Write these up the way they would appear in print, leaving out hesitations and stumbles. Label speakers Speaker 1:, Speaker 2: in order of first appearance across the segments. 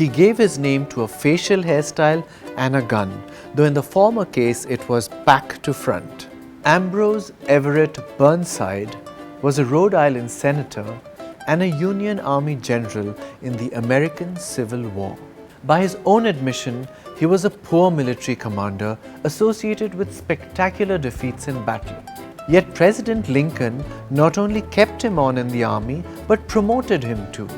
Speaker 1: He gave his name to a facial hairstyle and a gun, though in the former case it was back to front. Ambrose Everett Burnside was a Rhode Island senator and a Union Army general in the American Civil War. By his own admission, he was a poor military commander associated with spectacular defeats in battle. Yet President Lincoln not only kept him on in the army but promoted him too.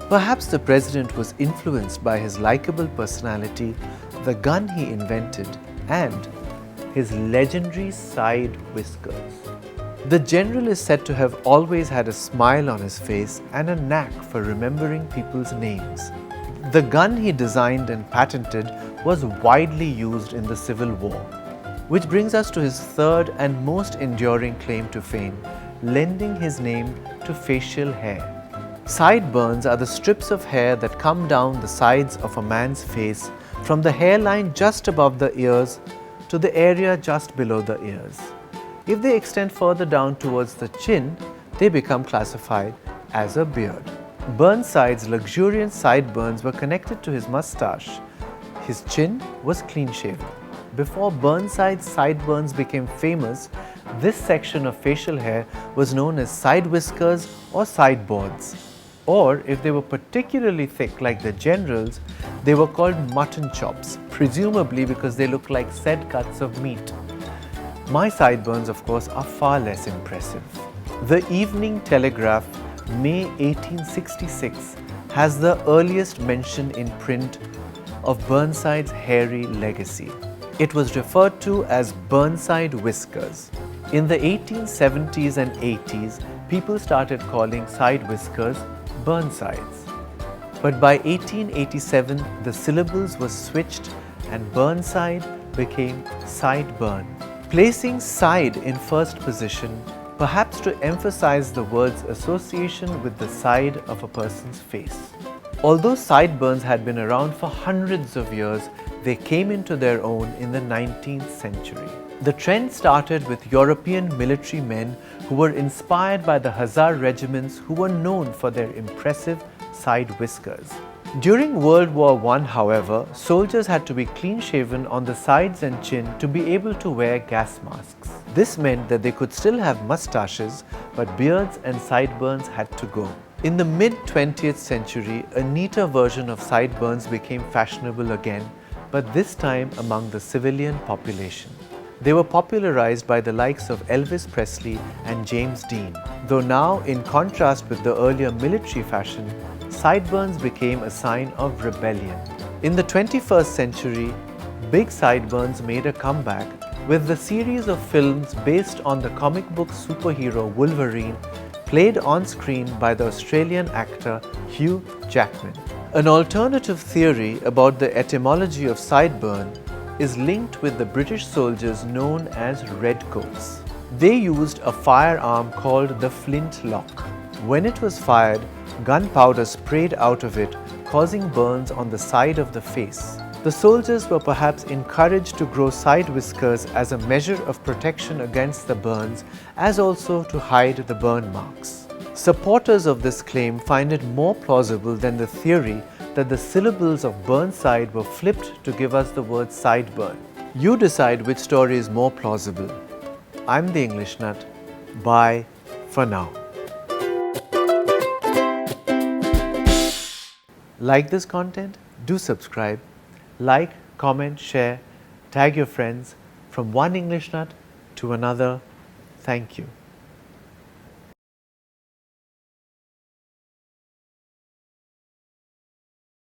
Speaker 1: Perhaps the president was influenced by his likable personality, the gun he invented, and his legendary side whiskers. The general is said to have always had a smile on his face and a knack for remembering people's names. The gun he designed and patented was widely used in the Civil War. Which brings us to his third and most enduring claim to fame, lending his name to facial hair. Sideburns are the strips of hair that come down the sides of a man's face from the hairline just above the ears to the area just below the ears. If they extend further down towards the chin, they become classified as a beard. Burnside's luxuriant sideburns were connected to his mustache. His chin was clean-shaven. Before Burnside's sideburns became famous, this section of facial hair was known as side whiskers or sideboards. Or if they were particularly thick like the general's, they were called mutton chops, presumably because they look like said cuts of meat. My sideburns, of course, are far less impressive. The Evening Telegraph, May 1866, has the earliest mention in print of Burnside's hairy legacy. It was referred to as Burnside whiskers. In the 1870s and 80s, people started calling side whiskers Burnsides. But by 1887, the syllables were switched and Burnside became Sideburn. Placing side in first position, perhaps to emphasize the word's association with the side of a person's face. Although sideburns had been around for hundreds of years, they came into their own in the 19th century. The trend started with European military men who were inspired by the Hussar regiments who were known for their impressive side whiskers. During World War I, however, soldiers had to be clean-shaven on the sides and chin to be able to wear gas masks. This meant that they could still have mustaches, but beards and sideburns had to go. In the mid-20th century, a neater version of sideburns became fashionable again, but this time among the civilian population. They were popularized by the likes of Elvis Presley and James Dean, though now, in contrast with the earlier military fashion, sideburns became a sign of rebellion. In the 21st century, big sideburns made a comeback with the series of films based on the comic book superhero Wolverine, played on screen by the Australian actor Hugh Jackman. An alternative theory about the etymology of sideburn is linked with the British soldiers known as redcoats. They used a firearm called the flintlock. When it was fired, gunpowder sprayed out of it, causing burns on the side of the face. The soldiers were perhaps encouraged to grow side whiskers as a measure of protection against the burns, as also to hide the burn marks. Supporters of this claim find it more plausible than the theory that the syllables of Burnside were flipped to give us the word sideburn. You decide which story is more plausible. I'm the English Nut. Bye for now. Like this content? Do subscribe. Like, comment, share, tag your friends. From one English Nut to another, thank you.